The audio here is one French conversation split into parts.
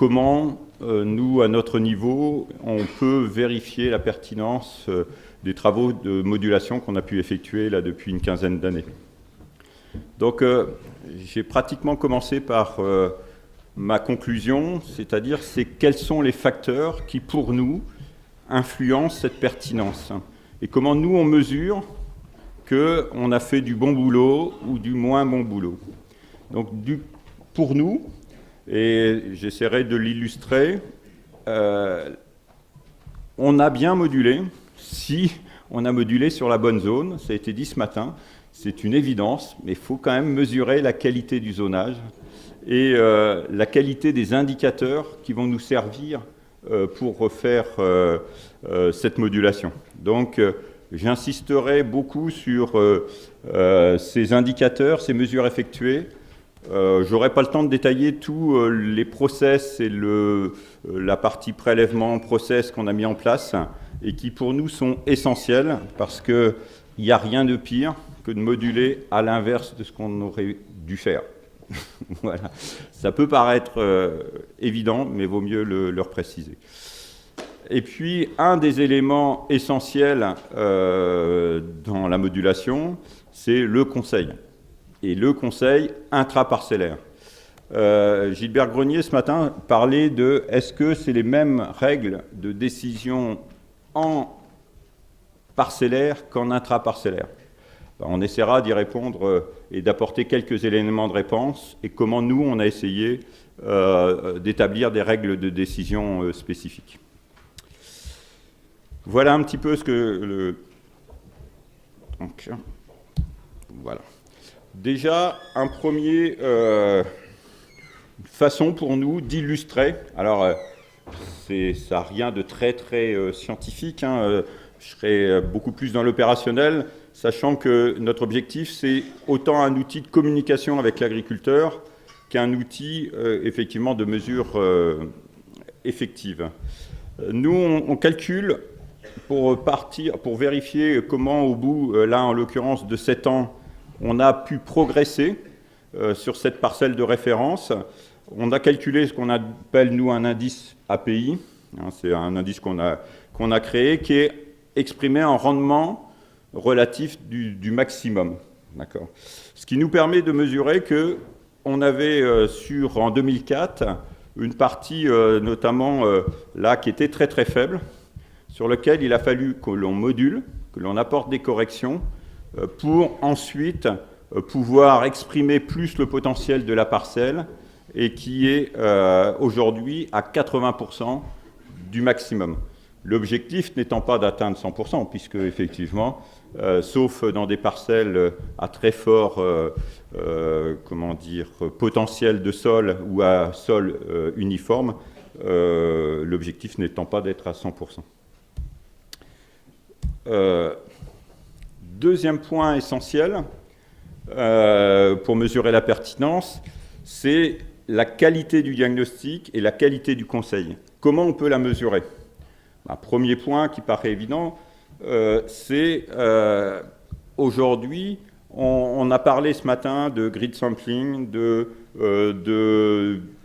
comment, nous, à notre niveau, on peut vérifier la pertinence des travaux de modulation qu'on a pu effectuer là depuis une quinzaine d'années. Donc, j'ai pratiquement commencé par ma conclusion, c'est-à-dire quels sont les facteurs qui, pour nous, influencent cette pertinence et comment nous, on mesure qu'on a fait du bon boulot ou du moins bon boulot. Donc, pour nous, et j'essaierai de l'illustrer, on a bien modulé, si on a modulé sur la bonne zone, ça a été dit ce matin, c'est une évidence, mais il faut quand même mesurer la qualité du zonage et la qualité des indicateurs qui vont nous servir pour refaire cette modulation. Donc, j'insisterai beaucoup sur ces indicateurs, ces mesures effectuées. Je n'aurai pas le temps de détailler tous les process et la partie prélèvement process qu'on a mis en place et qui pour nous sont essentiels parce qu'il n'y a rien de pire que de moduler à l'inverse de ce qu'on aurait dû faire. Voilà. Ça peut paraître évident, mais vaut mieux le préciser. Et puis, un des éléments essentiels dans la modulation, c'est le conseil. Et le conseil intraparcellaire. Gilbert Grenier, ce matin, parlait de est-ce que c'est les mêmes règles de décision en parcellaire qu'en intraparcellaire? On essaiera d'y répondre et d'apporter quelques éléments de réponse et comment nous, on a essayé d'établir des règles de décision spécifiques. Voilà un petit peu ce que Donc, voilà. Déjà, un premier façon pour nous d'illustrer. Alors, ça n'a rien de très scientifique. Hein, je serai beaucoup plus dans l'opérationnel, sachant que notre objectif, c'est autant un outil de communication avec l'agriculteur qu'un outil, effectivement, de mesure effective. Nous, on calcule pour vérifier comment, au bout, là, en l'occurrence, de 7 ans, on a pu progresser sur cette parcelle de référence. On a calculé ce qu'on appelle, nous, un indice API. Hein, c'est un indice qu'on a créé qui est exprimé en rendement relatif du maximum. D'accord. Ce qui nous permet de mesurer qu'on avait en 2004 une partie notamment là qui était très faible, sur lequel il a fallu que l'on module, que l'on apporte des corrections pour ensuite pouvoir exprimer plus le potentiel de la parcelle et qui est aujourd'hui à 80% du maximum. L'objectif n'étant pas d'atteindre 100%, puisque effectivement, sauf dans des parcelles à très fort potentiel de sol ou à sol uniforme, l'objectif n'étant pas d'être à 100%. Deuxième point essentiel pour mesurer la pertinence, c'est la qualité du diagnostic et la qualité du conseil. Comment on peut la mesurer? Premier point qui paraît évident, c'est aujourd'hui, on a parlé ce matin de grid sampling,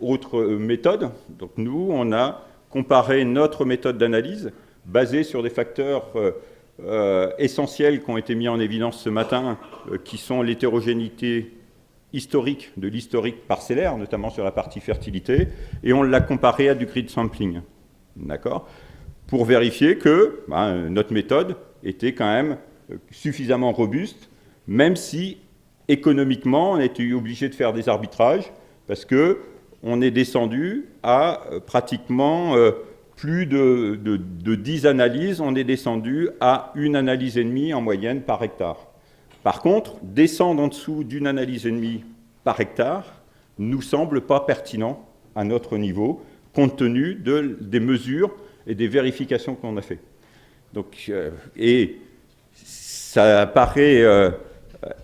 d'autres méthodes. Donc nous, on a comparé notre méthode d'analyse basée sur des facteurs essentiels qui ont été mis en évidence ce matin, qui sont l'hétérogénéité historique de l'historique parcellaire, notamment sur la partie fertilité, et on l'a comparé à du grid sampling. D'accord ? Pour vérifier que notre méthode était quand même suffisamment robuste, même si économiquement on était obligé de faire des arbitrages, parce qu'on est descendu à pratiquement plus de 10 analyses, on est descendu à 1 analyse et demie en moyenne par hectare. Par contre, descendre en dessous d'1 analyse et demie par hectare nous semble pas pertinent à notre niveau, compte tenu des mesures et des vérifications qu'on a fait. Donc, et ça paraît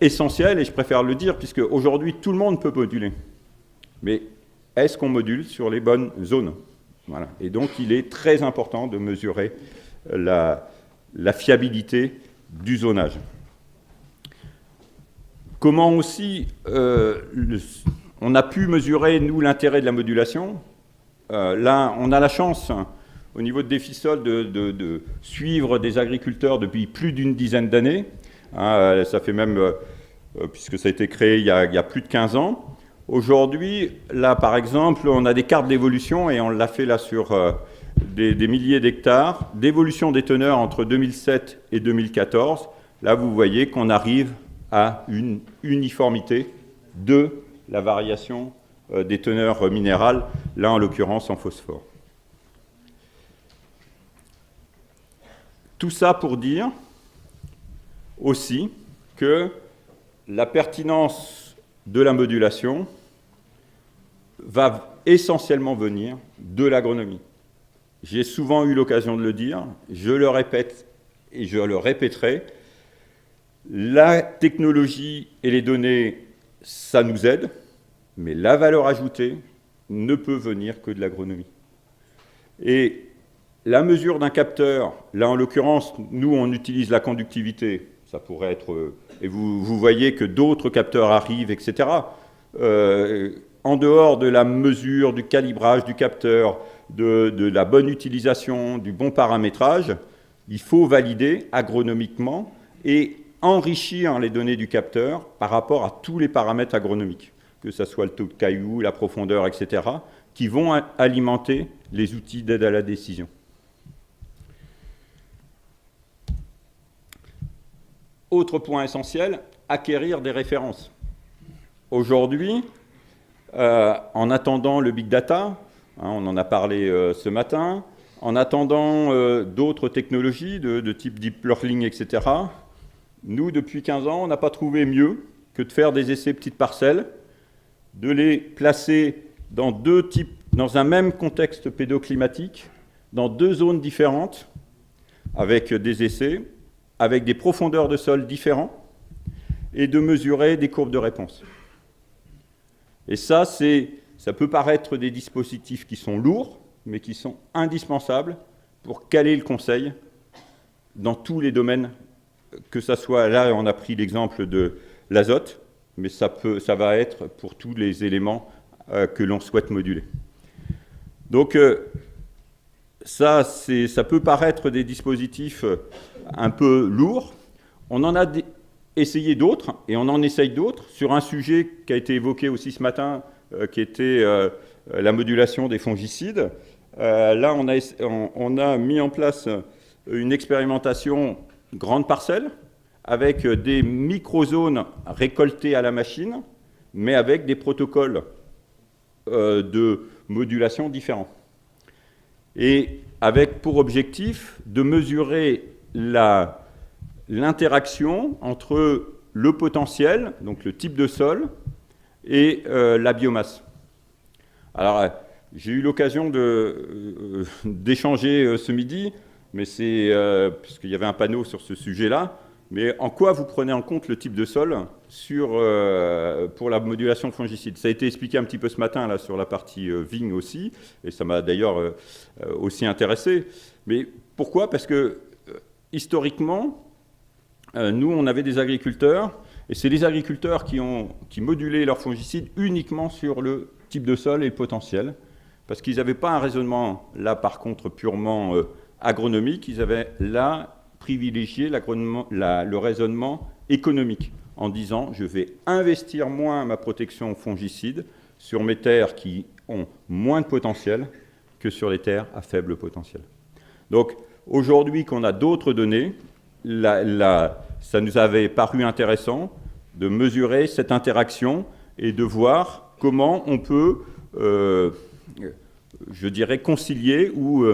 essentiel, et je préfère le dire, puisque aujourd'hui tout le monde peut moduler. Mais est-ce qu'on module sur les bonnes zones? Voilà. Et donc il est très important de mesurer la fiabilité du zonage. Comment aussi on a pu mesurer, nous, l'intérêt de la modulation? là, on a la chance, au niveau de Defisol, de suivre des agriculteurs depuis plus d'une dizaine d'années. Ça fait même, puisque ça a été créé il y a plus de 15 ans. Aujourd'hui, là, par exemple, on a des cartes d'évolution, et on l'a fait là sur des milliers d'hectares, d'évolution des teneurs entre 2007 et 2014. Là, vous voyez qu'on arrive à une uniformité de la variation des teneurs minérales, là en l'occurrence en phosphore. Tout ça pour dire aussi que la pertinence de la modulation va essentiellement venir de l'agronomie. J'ai souvent eu l'occasion de le dire, je le répète et je le répéterai, la technologie et les données, ça nous aide, mais la valeur ajoutée ne peut venir que de l'agronomie. Et la mesure d'un capteur, là en l'occurrence, nous on utilise la conductivité, ça pourrait être, et vous voyez que d'autres capteurs arrivent, etc. En dehors de la mesure, du calibrage du capteur, de la bonne utilisation, du bon paramétrage, il faut valider agronomiquement et enrichir les données du capteur par rapport à tous les paramètres agronomiques, que ce soit le taux de cailloux, la profondeur, etc., qui vont alimenter les outils d'aide à la décision. Autre point essentiel, acquérir des références. Aujourd'hui, en attendant le big data, on en a parlé ce matin, en attendant d'autres technologies de type deep learning, etc., nous, depuis 15 ans, on n'a pas trouvé mieux que de faire des essais petites parcelles, de les placer dans un même contexte pédoclimatique, dans deux zones différentes, avec des essais, avec des profondeurs de sol différents, et de mesurer des courbes de réponse. Et ça peut paraître des dispositifs qui sont lourds, mais qui sont indispensables pour caler le conseil dans tous les domaines, que ça soit, là on a pris l'exemple de l'azote, mais ça va être pour tous les éléments que l'on souhaite moduler. Donc ça peut paraître des dispositifs un peu lourds. On en a essayé d'autres, et on en essaye d'autres, sur un sujet qui a été évoqué aussi ce matin, qui était la modulation des fongicides. Là, on a mis en place une expérimentation grande parcelle, avec des microzones récoltées à la machine, mais avec des protocoles de modulation différents. Et avec pour objectif de mesurer l'interaction entre le potentiel, donc le type de sol, et la biomasse. Alors, j'ai eu l'occasion d'échanger ce midi, mais c'est puisqu'il y avait un panneau sur ce sujet-là, mais en quoi vous prenez en compte le type de sol pour la modulation de fongicides? Ça a été expliqué un petit peu ce matin là, sur la partie vigne aussi, et ça m'a d'ailleurs aussi intéressé. Mais pourquoi? Parce que historiquement, nous, on avait des agriculteurs, et c'est les agriculteurs qui modulaient leurs fongicides uniquement sur le type de sol et le potentiel, parce qu'ils n'avaient pas un raisonnement, là par contre, purement agronomique, ils avaient là privilégié le raisonnement économique, en disant je vais investir moins ma protection fongicide sur mes terres qui ont moins de potentiel que sur les terres à faible potentiel. Donc aujourd'hui qu'on a d'autres données, ça nous avait paru intéressant de mesurer cette interaction et de voir comment on peut, je dirais, concilier ou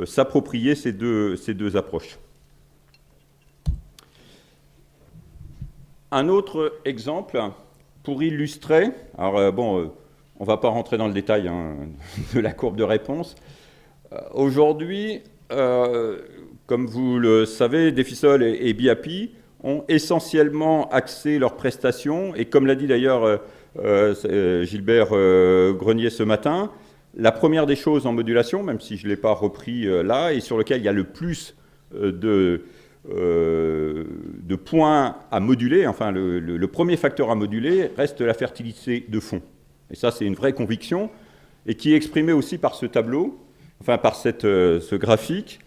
s'approprier ces deux approches. Un autre exemple pour illustrer, alors on ne va pas rentrer dans le détail de la courbe de réponse. Aujourd'hui, comme vous le savez, Defisol et BIAPI ont essentiellement axé leurs prestations, et comme l'a dit d'ailleurs Gilbert Grenier ce matin, la première des choses en modulation, même si je ne l'ai pas repris là, et sur lequel il y a le plus de points à moduler, enfin le premier facteur à moduler reste la fertilité de fond. Et ça, c'est une vraie conviction. et qui est exprimé aussi par ce tableau, enfin par ce graphique.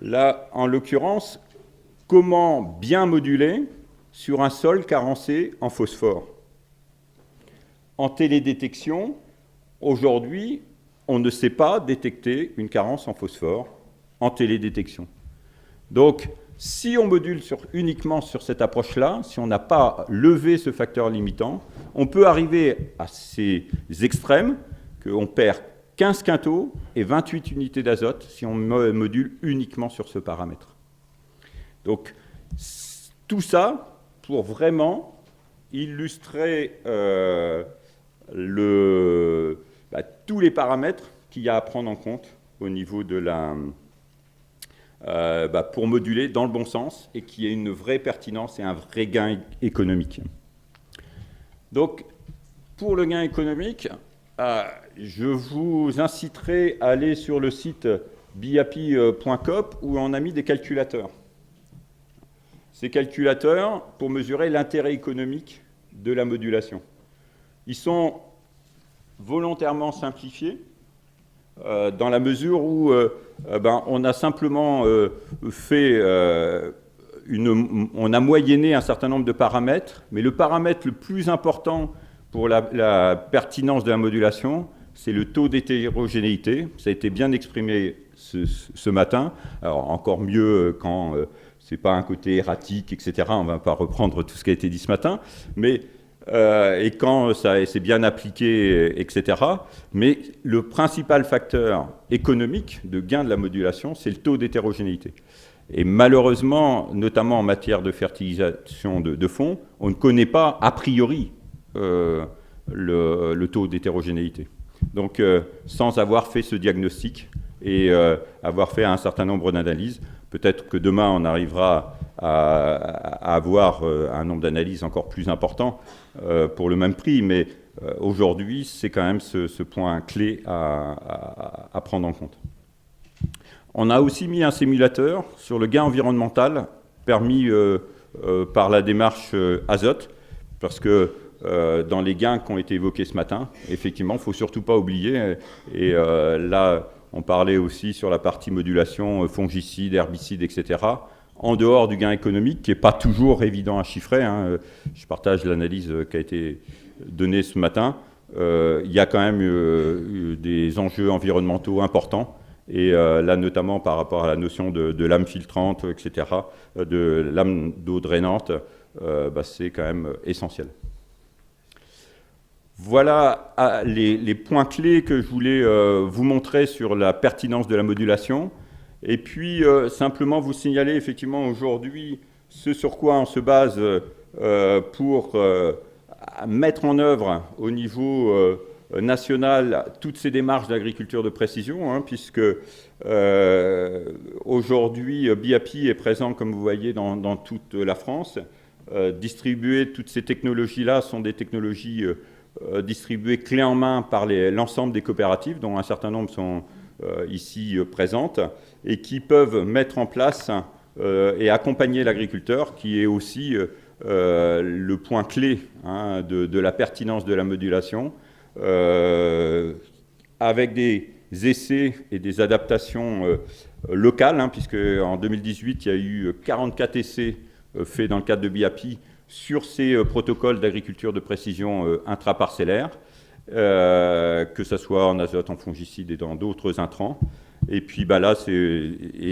Là, en l'occurrence, comment bien moduler sur un sol carencé en phosphore. En télédétection, aujourd'hui, on ne sait pas détecter une carence en phosphore en télédétection. Donc, si on module uniquement sur cette approche-là, si on n'a pas levé ce facteur limitant, on peut arriver à ces extrêmes qu'on perd 15 quintaux et 28 unités d'azote si on module uniquement sur ce paramètre. Donc, tout ça pour vraiment illustrer tous les paramètres qu'il y a à prendre en compte au niveau de pour moduler dans le bon sens et qu'il y ait une vraie pertinence et un vrai gain économique. Donc, pour le gain économique, je vous inciterai à aller sur le site biapi.coop où on a mis des calculateurs. Ces calculateurs pour mesurer l'intérêt économique de la modulation. Ils sont volontairement simplifiés dans la mesure où on a simplement on a moyenné un certain nombre de paramètres, mais le paramètre le plus important pour la pertinence de la modulation, c'est le taux d'hétérogénéité. Ça a été bien exprimé ce matin. Alors encore mieux quand c'est pas un côté erratique, etc. On ne va pas reprendre tout ce qui a été dit ce matin, mais et quand c'est bien appliqué, etc. Mais le principal facteur économique de gain de la modulation, c'est le taux d'hétérogénéité. Et malheureusement, notamment en matière de fertilisation de fond, on ne connaît pas a priori le taux d'hétérogénéité. Donc, sans avoir fait ce diagnostic et avoir fait un certain nombre d'analyses, peut-être que demain, on arrivera à avoir un nombre d'analyses encore plus important pour le même prix, mais aujourd'hui, c'est quand même ce point clé à prendre en compte. On a aussi mis un simulateur sur le gain environnemental permis par la démarche azote, parce que dans les gains qui ont été évoqués ce matin, effectivement, il ne faut surtout pas oublier, et là, on parlait aussi sur la partie modulation fongicides, herbicides, etc., en dehors du gain économique, qui n'est pas toujours évident à chiffrer. Je partage l'analyse qui a été donnée ce matin. Il y a quand même des enjeux environnementaux importants, et là, notamment par rapport à la notion de lame filtrante, etc., de lame d'eau drainante, c'est quand même essentiel. Voilà les points clés que je voulais vous montrer sur la pertinence de la modulation. Et puis, simplement vous signaler effectivement aujourd'hui ce sur quoi on se base pour mettre en œuvre au niveau national toutes ces démarches d'agriculture de précision, puisque aujourd'hui, BIAPI est présent, comme vous voyez, dans toute la France. Distribuer toutes ces technologies-là sont des technologies distribuées clé en main par l'ensemble des coopératives, dont un certain nombre sont ici présentes, et qui peuvent mettre en place et accompagner l'agriculteur, qui est aussi le point clé de la pertinence de la modulation, avec des essais et des adaptations locales, puisque en 2018, il y a eu 44 essais faits dans le cadre de BIAPI sur ces protocoles d'agriculture de précision intraparcellaire, que ce soit en azote, en fongicide et dans d'autres intrants. Et puis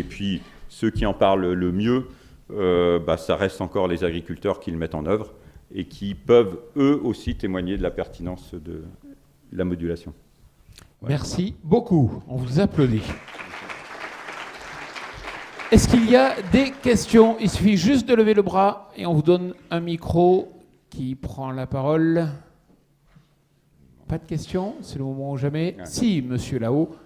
puis ceux qui en parlent le mieux, ça reste encore les agriculteurs qui le mettent en œuvre et qui peuvent eux aussi témoigner de la pertinence de la modulation. Merci beaucoup. On vous applaudit. Est-ce qu'il y a des questions? Il suffit juste de lever le bras et on vous donne un micro. Qui prend la parole? Pas de questions? C'est le moment ou jamais. Si, monsieur là-haut.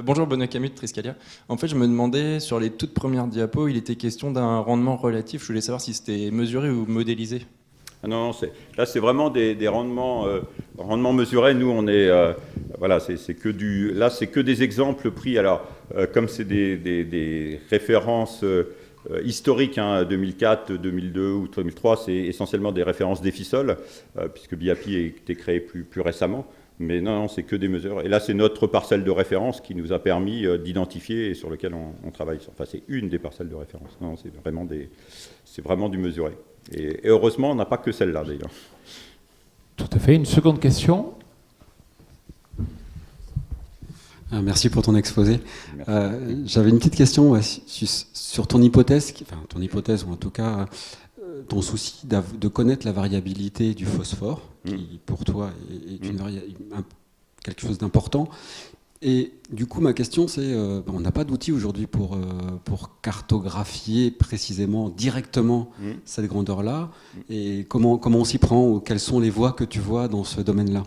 Bonjour, Benoît Camus de Triscalia. En fait, je me demandais, sur les toutes premières diapos, il était question d'un rendement relatif. Je voulais savoir si c'était mesuré ou modélisé. Non, là, c'est vraiment des rendements mesurés. Nous, on est... voilà, c'est que des exemples pris. Alors, comme c'est des références historiques, 2004, 2002 ou 2003, c'est essentiellement des références d'EFISOL, puisque BIAPI a été créé plus récemment. Mais non, c'est que des mesures. Et là, c'est notre parcelle de référence qui nous a permis d'identifier et sur lequel on travaille. Enfin, c'est une des parcelles de référence. Non, c'est vraiment du mesuré. Et heureusement, on n'a pas que celle-là, d'ailleurs. Tout à fait. Une seconde question. Merci pour ton exposé. J'avais une petite question sur ton hypothèse, ou en tout cas ton souci de connaître la variabilité du phosphore, qui pour toi est quelque chose d'important. Et du coup, ma question, c'est, on n'a pas d'outils aujourd'hui pour cartographier précisément, directement cette grandeur-là. Et comment on s'y prend, ou quelles sont les voies que tu vois dans ce domaine-là?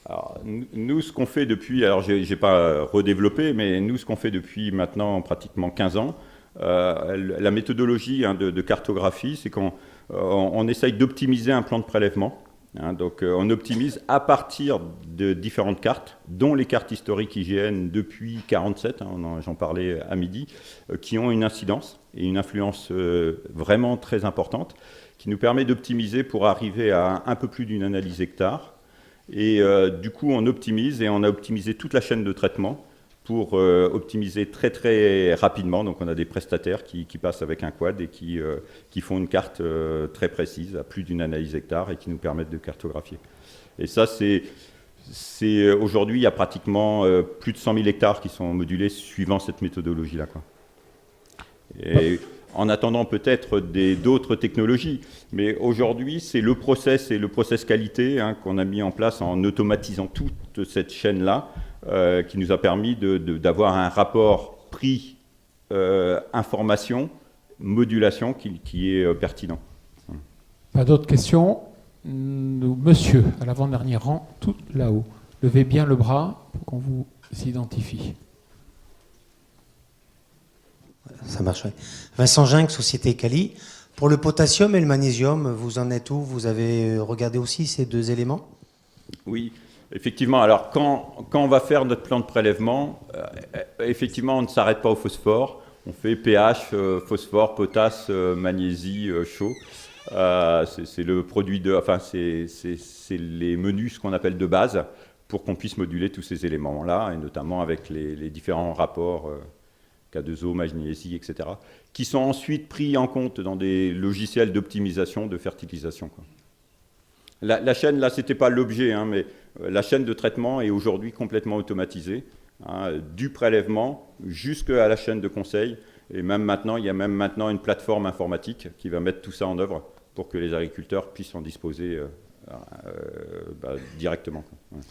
Alors, nous, ce qu'on fait depuis, alors j'ai pas redéveloppé, mais nous, ce qu'on fait depuis maintenant pratiquement 15 ans, la méthodologie de cartographie, c'est qu'on essaye d'optimiser un plan de prélèvement. Donc on optimise à partir de différentes cartes, dont les cartes historiques IGN depuis 1947, j'en parlais à midi, qui ont une incidence et une influence vraiment très importante, qui nous permet d'optimiser pour arriver à un peu plus d'une analyse hectare. Et du coup, on optimise, et on a optimisé toute la chaîne de traitement pour optimiser très très rapidement. Donc on a des prestataires qui passent avec un quad et qui font une carte très précise à plus d'une analyse hectare et qui nous permettent de cartographier. Et ça, c'est aujourd'hui, il y a pratiquement plus de 100 000 hectares qui sont modulés suivant cette méthodologie-là, quoi. Et en attendant peut-être d'autres technologies. Mais aujourd'hui, c'est le process et le process qualité qu'on a mis en place en automatisant toute cette chaîne-là, qui nous a permis d'avoir un rapport prix, information, modulation qui est pertinent. Pas d'autres questions? Monsieur, à l'avant-dernier rang, tout là-haut. Levez bien le bras pour qu'on vous identifie. Ça marche, oui. Vincent Ginck, Société Cali. Pour le potassium et le magnésium, vous en êtes où? Vous avez regardé aussi ces deux éléments? Oui, effectivement. Alors, quand on va faire notre plan de prélèvement, effectivement, on ne s'arrête pas au phosphore. On fait pH, phosphore, potasse, magnésie, chaud. C'est le produit c'est les menus, ce qu'on appelle de base, pour qu'on puisse moduler tous ces éléments-là, et notamment avec les différents rapports K2O, magnésie, etc., qui sont ensuite pris en compte dans des logiciels d'optimisation de fertilisation, quoi. La chaîne, là, ce n'était pas l'objet, mais la chaîne de traitement est aujourd'hui complètement automatisée, du prélèvement jusqu'à la chaîne de conseil. Et même maintenant, il y a même maintenant une plateforme informatique qui va mettre tout ça en œuvre pour que les agriculteurs puissent en disposer directement, quoi. Ouais.